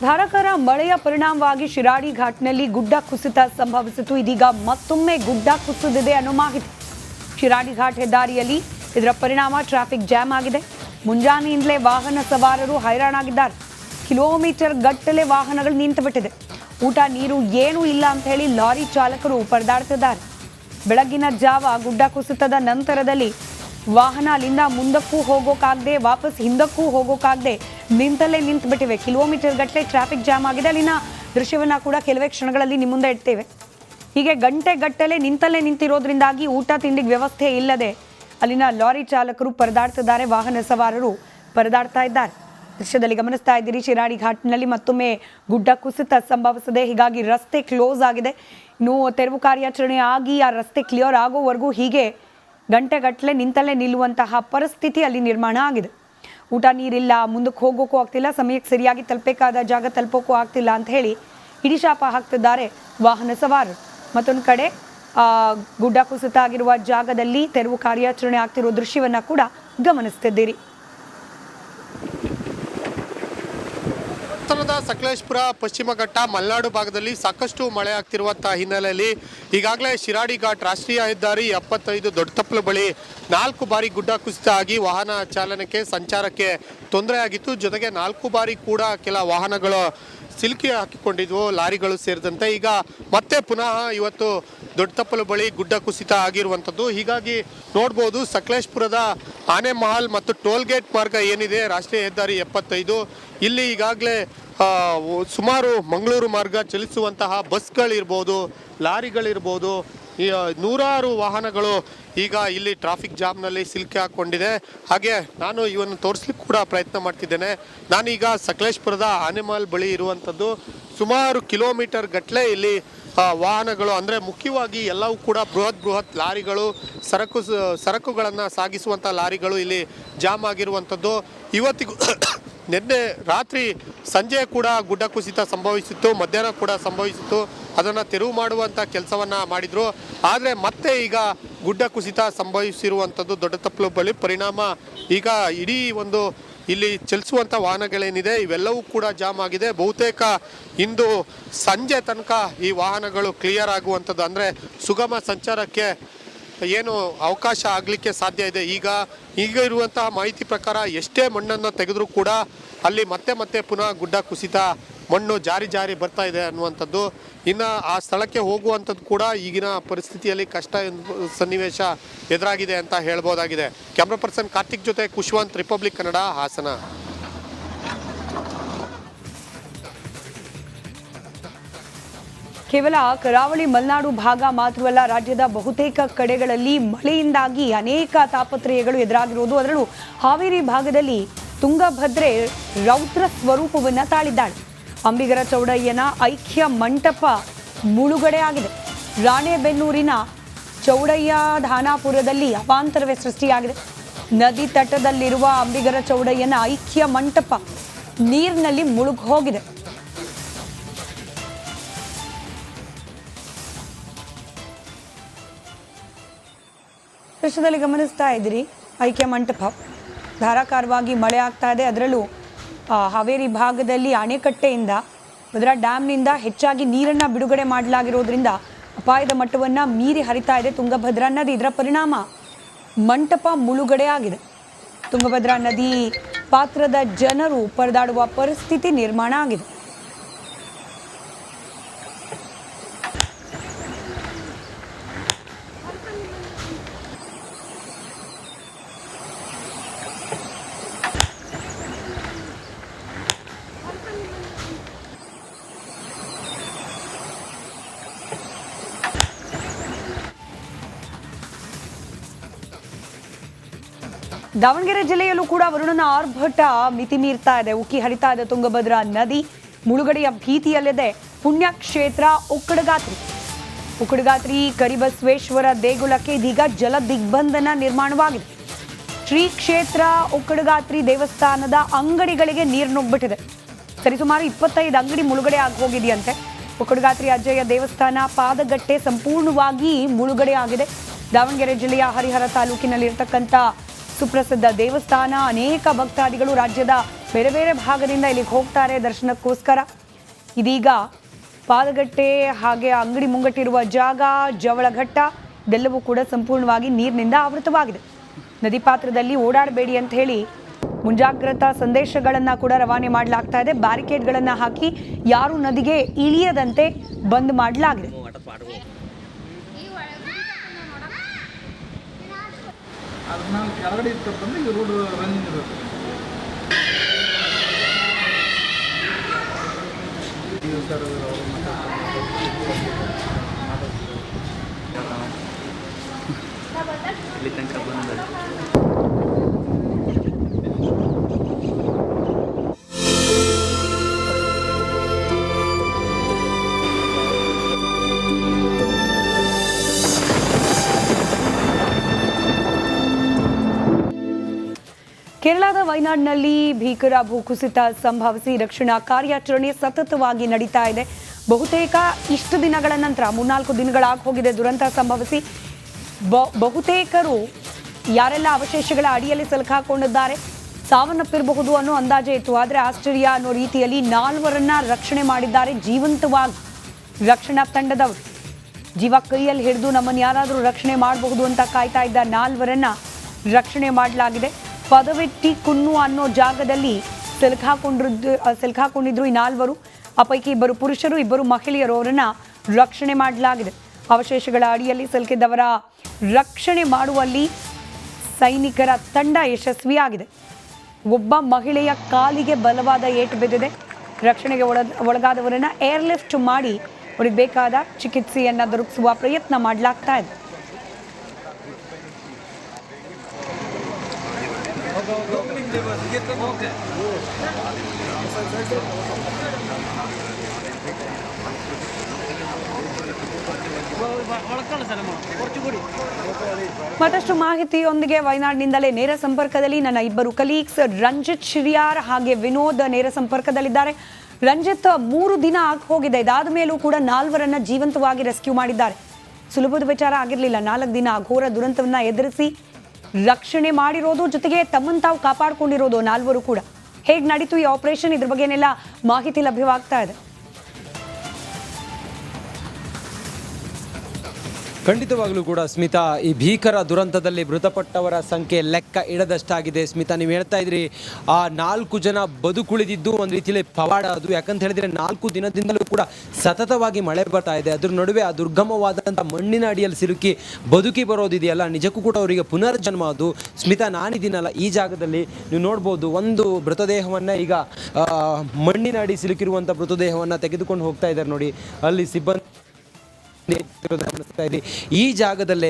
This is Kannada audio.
ಧಾರಾಕಾರ ಮಳೆಯ ಪರಿಣಾಮವಾಗಿ ಶಿರಾಡಿ ಘಾಟ್ನಲ್ಲಿ ಗುಡ್ಡ ಕುಸಿತ ಸಂಭವಿಸಿತು. ಇದೀಗ ಮತ್ತೊಮ್ಮೆ ಗುಡ್ಡ ಕುಸಿದಿದೆ ಅನ್ನೋ ಮಾಹಿತಿ. ಶಿರಾಡಿ ಘಾಟ್ ಹೆದ್ದಾರಿಯಲ್ಲಿ ಇದರ ಪರಿಣಾಮ ಟ್ರಾಫಿಕ್ ಜಾಮ್ ಆಗಿದೆ. ಮುಂಜಾನೆಯಿಂದಲೇ ವಾಹನ ಸವಾರರು ಹೈರಾಣಾಗಿದ್ದಾರೆ. ಕಿಲೋಮೀಟರ್ ಗಟ್ಟಲೆ ವಾಹನಗಳು ನಿಂತುಬಿಟ್ಟಿದೆ. ಊಟ ನೀರು ಏನೂ ಇಲ್ಲ ಅಂತ ಹೇಳಿ ಲಾರಿ ಚಾಲಕರು ಪರದಾಡ್ತಿದ್ದಾರೆ. ಬೆಳಗಿನ ಜಾವ ಗುಡ್ಡ ಕುಸಿತದ ನಂತರದಲ್ಲಿ ವಾಹನ ಅಲ್ಲಿಂದ ಮುಂದಕ್ಕೂ ಹೋಗೋಕ್ಕಾಗದೆ ವಾಪಸ್ ಹಿಂದಕ್ಕೂ ಹೋಗೋಕ್ಕಾಗದೆ ನಿಂತಲ್ಲೇ ನಿಂತುಬಿಟ್ಟಿವೆ. ಕಿಲೋಮೀಟರ್ ಗಟ್ಟಲೆ ಟ್ರಾಫಿಕ್ ಜಾಮ್ ಆಗಿದೆ. ಅಲ್ಲಿನ ದೃಶ್ಯವನ್ನು ಕೂಡ ಕೆಲವೇ ಕ್ಷಣಗಳಲ್ಲಿ ನಿಮ್ಮ ಮುಂದೆ ಇಡ್ತೇವೆ. ಹೀಗೆ ಗಂಟೆ ಗಟ್ಟಲೆ ನಿಂತಲ್ಲೇ ನಿಂತಿರೋದ್ರಿಂದಾಗಿ ಊಟ ತಿಂಡಿಗೆ ವ್ಯವಸ್ಥೆ ಇಲ್ಲದೆ ಅಲ್ಲಿನ ಲಾರಿ ಚಾಲಕರು ಪರದಾಡ್ತಿದ್ದಾರೆ. ವಾಹನ ಸವಾರರು ಪರದಾಡ್ತಾ ಇದ್ದಾರೆ. ದೃಶ್ಯದಲ್ಲಿ ಗಮನಿಸ್ತಾ ಇದ್ದೀರಿ, ಶಿರಾಡಿ ಘಾಟ್ನಲ್ಲಿ ಮತ್ತೊಮ್ಮೆ ಗುಡ್ಡ ಕುಸಿತ ಸಂಭವಿಸಿದೆ. ಹೀಗಾಗಿ ರಸ್ತೆ ಕ್ಲೋಸ್ ಆಗಿದೆ. ಇನ್ನು ತೆರವು ಕಾರ್ಯಾಚರಣೆ ಆಗಿ ಆ ರಸ್ತೆ ಕ್ಲಿಯರ್ ಆಗೋವರೆಗೂ ಹೀಗೆ ಗಂಟೆಗಟ್ಟಲೆ ನಿಂತಲ್ಲೇ ನಿಲ್ಲುವಂತಹ ಪರಿಸ್ಥಿತಿ ಅಲ್ಲಿ ನಿರ್ಮಾಣ ಆಗಿದೆ. ಊಟ ನೀರಿಲ್ಲ, ಮುಂದಕ್ಕೆ ಹೋಗೋಕ್ಕೂ ಆಗ್ತಿಲ್ಲ, ಸಮಯಕ್ಕೆ ಸರಿಯಾಗಿ ತಲುಪಬೇಕಾದ ಜಾಗ ತಲುಪೋಕ್ಕೂ ಆಗ್ತಿಲ್ಲ ಅಂತ ಹೇಳಿ ಹಿಡಿಶಾಪ ಹಾಕ್ತಿದ್ದಾರೆ ವಾಹನ ಸವಾರರು. ಮತ್ತೊಂದು ಕಡೆ ಗುಡ್ಡ ಕುಸಿತ ಆಗಿರುವ ಜಾಗದಲ್ಲಿ ತೆರವು ಕಾರ್ಯಾಚರಣೆ ಆಗ್ತಿರೋ ದೃಶ್ಯವನ್ನು ಕೂಡ ಗಮನಿಸ್ತಿದ್ದೀರಿ. ಸಕಲೇಶಪುರ ಪಶ್ಚಿಮ ಘಟ್ಟ ಮಲೆನಾಡು ಭಾಗದಲ್ಲಿ ಸಾಕಷ್ಟು ಮಳೆ ಆಗ್ತಿರುವಂತಹ ಹಿನ್ನೆಲೆಯಲ್ಲಿ ಈಗಾಗಲೇ ಶಿರಾಡಿ ಘಾಟ್ ರಾಷ್ಟ್ರೀಯ ಹೆದ್ದಾರಿ 75 ದೊಡ್ಡತಪ್ಪಲು ಬಳಿ 4 ಬಾರಿ ಗುಡ್ಡ ಕುಸಿತ ಆಗಿ ವಾಹನ ಚಾಲನಕ್ಕೆ ಸಂಚಾರಕ್ಕೆ ತೊಂದರೆ ಆಗಿತ್ತು. ಜೊತೆಗೆ 4 ಬಾರಿ ಕೂಡ ಕೆಲ ವಾಹನಗಳು ಸಿಲುಕಿ ಹಾಕಿಕೊಂಡಿದ್ವು, ಲಾರಿಗಳು ಸೇರಿದಂತೆ. ಈಗ ಮತ್ತೆ ಪುನಃ ಇವತ್ತು ದೊಡ್ಡತಪ್ಪಲು ಬಳಿ ಗುಡ್ಡ ಕುಸಿತ ಆಗಿರುವಂಥದ್ದು. ಹೀಗಾಗಿ ನೋಡ್ಬೋದು, ಸಕಲೇಶಪುರದ ಆನೆಮಹಲ್ ಮತ್ತು ಟೋಲ್ಗೇಟ್ ಮಾರ್ಗ ಏನಿದೆ ರಾಷ್ಟ್ರೀಯ ಹೆದ್ದಾರಿ 75, ಇಲ್ಲಿ ಈಗಾಗಲೇ ಸುಮಾರು ಮಂಗಳೂರು ಮಾರ್ಗ ಚಲಿಸುವಂತಹ ಬಸ್ಗಳಿರ್ಬೋದು, ಲಾರಿಗಳಿರ್ಬೋದು, ನೂರಾರು ವಾಹನಗಳು ಈಗ ಇಲ್ಲಿ ಟ್ರಾಫಿಕ್ ಜಾಮ್ನಲ್ಲಿ ಸಿಲುಕಿ ಹಾಕ್ಕೊಂಡಿದೆ. ಹಾಗೆ ನಾನು ಇವನ್ನು ತೋರಿಸ್ಲಿಕ್ಕೆ ಕೂಡ ಪ್ರಯತ್ನ ಮಾಡ್ತಿದ್ದೇನೆ. ನಾನೀಗ ಸಕಲೇಶಪುರದ ಆನೆಮಹಲ್ ಬಳಿ ಇರುವಂಥದ್ದು. ಸುಮಾರು ಕಿಲೋಮೀಟರ್ ಗಟ್ಟಲೆ ಇಲ್ಲಿ ವಾಹನಗಳು, ಅಂದರೆ ಮುಖ್ಯವಾಗಿ ಎಲ್ಲವೂ ಕೂಡ ಬೃಹತ್ ಲಾರಿಗಳು, ಸರಕುಗಳನ್ನು ಸಾಗಿಸುವಂಥ ಲಾರಿಗಳು ಇಲ್ಲಿ ಜಾಮ್ ಆಗಿರುವಂಥದ್ದು. ಇವತ್ತಿಗೂ ನಿನ್ನೆ ರಾತ್ರಿ ಸಂಜೆ ಕೂಡ ಗುಡ್ಡ ಕುಸಿತ ಸಂಭವಿಸಿತ್ತು, ಮಧ್ಯಾಹ್ನ ಕೂಡ ಸಂಭವಿಸಿತ್ತು. ಅದನ್ನು ತೆರವು ಮಾಡುವಂಥ ಕೆಲಸವನ್ನು ಮಾಡಿದರು. ಆದರೆ ಮತ್ತೆ ಈಗ ಗುಡ್ಡ ಕುಸಿತ ಸಂಭವಿಸಿರುವಂಥದ್ದು ದೊಡ್ಡತಪ್ಪಲು ಬಳಿ. ಪರಿಣಾಮ ಈಗ ಇಡೀ ಒಂದು ಇಲ್ಲಿ ಚಲಿಸುವಂಥ ವಾಹನಗಳೇನಿದೆ ಇವೆಲ್ಲವೂ ಕೂಡ ಜಾಮ್ ಆಗಿದೆ. ಬಹುತೇಕ ಇಂದು ಸಂಜೆ ತನಕ ಈ ವಾಹನಗಳು ಕ್ಲಿಯರ್ ಆಗುವಂಥದ್ದು, ಅಂದರೆ ಸುಗಮ ಸಂಚಾರಕ್ಕೆ ಏನು ಅವಕಾಶ ಆಗಲಿಕ್ಕೆ ಸಾಧ್ಯ ಇದೆ. ಈಗ ಇರುವಂತಹ ಮಾಹಿತಿ ಪ್ರಕಾರ ಎಷ್ಟೇ ಮಣ್ಣನ್ನು ತೆಗೆದರೂ ಕೂಡ ಅಲ್ಲಿ ಮತ್ತೆ ಪುನಃ ಗುಡ್ಡ ಕುಸಿತ ಮಣ್ಣು ಜಾರಿ ಬರ್ತಾ ಇದೆ ಅನ್ನುವಂಥದ್ದು. ಇನ್ನು ಆ ಸ್ಥಳಕ್ಕೆ ಹೋಗುವಂಥದ್ದು ಕೂಡ ಈಗಿನ ಪರಿಸ್ಥಿತಿಯಲ್ಲಿ ಕಷ್ಟ ಸನ್ನಿವೇಶ ಎದುರಾಗಿದೆ ಅಂತ ಹೇಳ್ಬೋದಾಗಿದೆ. ಕ್ಯಾಮ್ರಾ ಪರ್ಸನ್ ಕಾರ್ತಿಕ್ ಜೊತೆ ಕುಶ್ವಂತ್, ರಿಪಬ್ಲಿಕ್ ಕನ್ನಡ, ಹಾಸನ. ಕೇವಲ ಕರಾವಳಿ ಮಲೆನಾಡು ಭಾಗ ಮಾತ್ರವಲ್ಲ, ರಾಜ್ಯದ ಬಹುತೇಕ ಕಡೆಗಳಲ್ಲಿ ಮಳೆಯಿಂದಾಗಿ ಅನೇಕ ತಾಪತ್ರಯಗಳು ಎದುರಾಗಿರುವುದು. ಅದರಲ್ಲೂ ಹಾವೇರಿ ಭಾಗದಲ್ಲಿ ತುಂಗಭದ್ರೆ ರೌದ್ರ ಸ್ವರೂಪವನ್ನು ತಾಳಿದ್ದಾಳೆ. ಅಂಬಿಗರ ಚೌಡಯ್ಯನ ಐಕ್ಯ ಮಂಟಪ ಮುಳುಗಡೆ ಆಗಿದೆ. ರಾಣೆಬೆನ್ನೂರಿನ ಚೌಡಯ್ಯ ಧಾನಾಪುರದಲ್ಲಿ ಅವಾಂತರವೇ ಸೃಷ್ಟಿಯಾಗಿದೆ. ನದಿ ತಟದಲ್ಲಿರುವ ಅಂಬಿಗರ ಚೌಡಯ್ಯನ ಐಕ್ಯ ಮಂಟಪ ನೀರಿನಲ್ಲಿ ಮುಳುಗಿ ಹೋಗಿದೆ. ದೃಶ್ಯದಲ್ಲಿ ಗಮನಿಸ್ತಾ ಇದ್ದೀರಿ, ಐಕ್ಯ ಮಂಟಪ ಧಾರಾಕಾರವಾಗಿ ಮಳೆ ಆಗ್ತಾ ಇದೆ. ಅದರಲ್ಲೂ ಹಾವೇರಿ ಭಾಗದಲ್ಲಿ ಅಣೆಕಟ್ಟೆಯಿಂದ ಭದ್ರಾ ಡ್ಯಾಮ್ನಿಂದ ಹೆಚ್ಚಾಗಿ ನೀರನ್ನು ಬಿಡುಗಡೆ ಮಾಡಲಾಗಿರೋದ್ರಿಂದ ಅಪಾಯದ ಮಟ್ಟವನ್ನು ಮೀರಿ ಹರಿತಾ ಇದೆ ತುಂಗಭದ್ರಾ ನದಿ. ಇದರ ಪರಿಣಾಮ ಮಂಟಪ ಮುಳುಗಡೆ ಆಗಿದೆ. ತುಂಗಭದ್ರಾ ನದಿ ಪಾತ್ರದ ಜನರು ಪರದಾಡುವ ಪರಿಸ್ಥಿತಿ ನಿರ್ಮಾಣ ಆಗಿದೆ. ದಾವಣಗೆರೆ ಜಿಲ್ಲೆಯಲ್ಲೂ ಕೂಡ ವರುಣನ ಆರ್ಭಟ ಮಿತಿ ಮೀರ್ತಾ ಇದೆ. ಉಕ್ಕಿ ಹರಿತಾ ಇದೆ ತುಂಗಭದ್ರಾ ನದಿ. ಮುಳುಗಡೆಯ ಭೀತಿಯಲ್ಲಿದೆ ಪುಣ್ಯಕ್ಷೇತ್ರ ಉಕ್ಕಡಗಾತ್ರಿ ಕರಿಬಸವೇಶ್ವರ ದೇಗುಲಕ್ಕೆ ಇದೀಗ ಜಲ ದಿಗ್ಬಂಧನ ನಿರ್ಮಾಣವಾಗಿದೆ. ಶ್ರೀ ಕ್ಷೇತ್ರ ಉಕ್ಕಡಗಾತ್ರಿ ದೇವಸ್ಥಾನದ ಅಂಗಡಿಗಳಿಗೆ ನೀರು ನುಗ್ಗಿಬಿಟ್ಟಿದೆ. ಸರಿಸುಮಾರು 25 ಅಂಗಡಿ ಮುಳುಗಡೆ ಆಗಿ ಹೋಗಿದೆಯಂತೆ. ಉಕ್ಕಡಗಾತ್ರಿ ಅಜ್ಜಯ್ಯ ದೇವಸ್ಥಾನ ಪಾದಗಟ್ಟೆ ಸಂಪೂರ್ಣವಾಗಿ ಮುಳುಗಡೆ ಆಗಿದೆ. ದಾವಣಗೆರೆ ಜಿಲ್ಲೆಯ ಹರಿಹರ ತಾಲೂಕಿನಲ್ಲಿರ್ತಕ್ಕಂಥ ಸುಪ್ರಸಿದ್ಧ ದೇವಸ್ಥಾನ. ಅನೇಕ ಭಕ್ತಾದಿಗಳು ರಾಜ್ಯದ ಬೇರೆ ಬೇರೆ ಭಾಗದಿಂದ ಇಲ್ಲಿಗೆ ಹೋಗ್ತಾರೆ ದರ್ಶನಕ್ಕೋಸ್ಕರ. ಇದೀಗ ಪಾದಗಟ್ಟೆ ಹಾಗೆ ಅಂಗಡಿ ಮುಂಗಟ್ಟಿರುವ ಜಾಗ, ಜವಳಘಟ್ಟ ಇದೆಲ್ಲವೂ ಕೂಡ ಸಂಪೂರ್ಣವಾಗಿ ನೀರಿನಿಂದ ಆವೃತವಾಗಿದೆ. ನದಿ ಪಾತ್ರದಲ್ಲಿ ಓಡಾಡಬೇಡಿ ಅಂತ ಹೇಳಿ ಮುಂಜಾಗ್ರತಾ ಸಂದೇಶಗಳನ್ನು ಕೂಡ ರವಾನೆ ಮಾಡಲಾಗ್ತಾ ಇದೆ. ಬ್ಯಾರಿಕೇಡ್ಗಳನ್ನು ಹಾಕಿ ಯಾರು ನದಿಗೆ ಇಳಿಯದಂತೆ ಬಂದ್ ಮಾಡಲಾಗಿದೆ. ಕೇರಳದ ವಯನಾಡ್ನಲ್ಲಿ ಭೀಕರ ಭೂಕುಸಿತ ಸಂಭವಿಸಿ ರಕ್ಷಣಾ ಕಾರ್ಯಾಚರಣೆ ಸತತವಾಗಿ ನಡೀತಾ ಇದೆ. ಬಹುತೇಕ ಇಷ್ಟು ದಿನಗಳ ನಂತರ 3-4 ದಿನಗಳಾಗಿ ಹೋಗಿದೆ ದುರಂತ ಸಂಭವಿಸಿ. ಬಹುತೇಕರು ಯಾರೆಲ್ಲ ಅವಶೇಷಗಳ ಅಡಿಯಲ್ಲಿ ಸಿಲುಕಾಕೊಂಡಿದ್ದಾರೆ, ಸಾವನ್ನಪ್ಪಿರಬಹುದು ಅನ್ನೋ ಅಂದಾಜೆ ಇತ್ತು. ಆದರೆ ಆಶ್ಚರ್ಯ ಅನ್ನೋ ರೀತಿಯಲ್ಲಿ 4 ರಕ್ಷಣೆ ಮಾಡಿದ್ದಾರೆ ಜೀವಂತವಾಗಿ ರಕ್ಷಣಾ ತಂಡದವರು. ಜೀವ ಕೈಯಲ್ಲಿ ಹಿಡಿದು ನಮ್ಮನ್ನು ಯಾರಾದರೂ ರಕ್ಷಣೆ ಮಾಡಬಹುದು ಅಂತ ಕಾಯ್ತಾ ಇದ್ದ 4 ರಕ್ಷಣೆ ಮಾಡಲಾಗಿದೆ. ಪದವೆಟ್ಟಿ ಕುನ್ನು ಅನ್ನೋ ಜಾಗದಲ್ಲಿ ಸಿಲುಕಾಕೊಂಡಿದ್ರು ಈ 4. ಆ ಪೈಕಿ 2 ಪುರುಷರು 2 ಮಹಿಳೆಯರು ಅವರನ್ನ ರಕ್ಷಣೆ ಮಾಡಲಾಗಿದೆ. ಅವಶೇಷಗಳ ಅಡಿಯಲ್ಲಿ ಸಿಲುಕಿದ್ದವರ ರಕ್ಷಣೆ ಮಾಡುವಲ್ಲಿ ಸೈನಿಕರ ತಂಡ ಯಶಸ್ವಿಯಾಗಿದೆ. ಒಬ್ಬ ಮಹಿಳೆಯ ಕಾಲಿಗೆ ಬಲವಾದ ಏಟು ಬಿದ್ದಿದೆ. ರಕ್ಷಣೆಗೆ ಒಳಗಾದವರನ್ನ ಏರ್ಲಿಫ್ಟ್ ಮಾಡಿ ಅವರಿಗೆ ಬೇಕಾದ ಚಿಕಿತ್ಸೆಯನ್ನು ದೊರಕಿಸುವ ಪ್ರಯತ್ನ ಮಾಡಲಾಗ್ತಾ ಇದೆ. ಮತ್ತಷ್ಟು ಮಾಹಿತಿಯೊಂದಿಗೆ ವಯನಾಡಿನಿಂದಲೇ ನೇರ ಸಂಪರ್ಕದಲ್ಲಿ ನನ್ನ 2 ಕಲೀಗ್ಸ್ ರಂಜಿತ್ ಶಿರಿಯಾರ್ ಹಾಗೆ ವಿನೋದ್ ನೇರ ಸಂಪರ್ಕದಲ್ಲಿದ್ದಾರೆ. ರಂಜಿತ್, 3 ದಿನ ಆಗಿ ಹೋಗಿದೆ. ಇದಾದ ಮೇಲೂ ಕೂಡ 4 ಜೀವಂತವಾಗಿ ರೆಸ್ಕ್ಯೂ ಮಾಡಿದ್ದಾರೆ. ಸುಲಭದ ವಿಚಾರ ಆಗಿರಲಿಲ್ಲ. 4 ದಿನ ಘೋರ ದುರಂತವನ್ನ ಎದುರಿಸಿ ರಕ್ಷಣೆ ಮಾಡಿರೋದು, ಜೊತೆಗೆ ತಮ್ಮನ್ನು ತಾವು ಕಾಪಾಡಿಕೊಂಡಿರೋದು 4 ಕೂಡ. ಹೇಗೆ ನಡೀತು ಈ ಆಪರೇಷನ್? ಇದ್ರ ಬಗ್ಗೆನೆಲ್ಲ ಮಾಹಿತಿ ಲಭ್ಯವಾಗ್ತಾ ಇದೆ. ಖಂಡಿತವಾಗ್ಲೂ ಕೂಡ ಸ್ಮಿತಾ, ಈ ಭೀಕರ ದುರಂತದಲ್ಲಿ ಮೃತಪಟ್ಟವರ ಸಂಖ್ಯೆ ಲೆಕ್ಕ ಇಡದಷ್ಟಾಗಿದೆ. ಸ್ಮಿತಾ, ನೀವು ಹೇಳ್ತಾ ಇದ್ರಿ ಆ 4 ಜನ ಬದುಕುಳಿದಿದ್ದು ಒಂದು ರೀತಿಯಲ್ಲಿ ಪವಾಡ ಅದು. ಯಾಕಂತ ಹೇಳಿದ್ರೆ 4 ದಿನದಿಂದಲೂ ಕೂಡ ಸತತವಾಗಿ ಮಳೆ ಬರ್ತಾ ಇದೆ. ಅದ್ರ ನಡುವೆ ಆ ದುರ್ಗಮವಾದಂಥ ಮಣ್ಣಿನ ಅಡಿಯಲ್ಲಿ ಸಿಲುಕಿ ಬದುಕಿ ಬರೋದಿದೆಯಲ್ಲ, ನಿಜಕ್ಕೂ ಕೂಡ ಅವರಿಗೆ ಪುನರ್ಜನ್ಮ ಅದು. ಸ್ಮಿತಾ, ನಾನಿದ್ದೀನಲ್ಲ ಈ ಜಾಗದಲ್ಲಿ, ನೀವು ನೋಡ್ಬೋದು ಒಂದು ಮೃತದೇಹವನ್ನು ಈಗ ಮಣ್ಣಿನ ಅಡಿ ಸಿಲುಕಿರುವಂಥ ಮೃತದೇಹವನ್ನು ತೆಗೆದುಕೊಂಡು ಹೋಗ್ತಾ ಇದ್ದಾರೆ ನೋಡಿ. ಅಲ್ಲಿ ಸಿಬ್ಬಂದಿ ಈ ಜಾಗದಲ್ಲೇ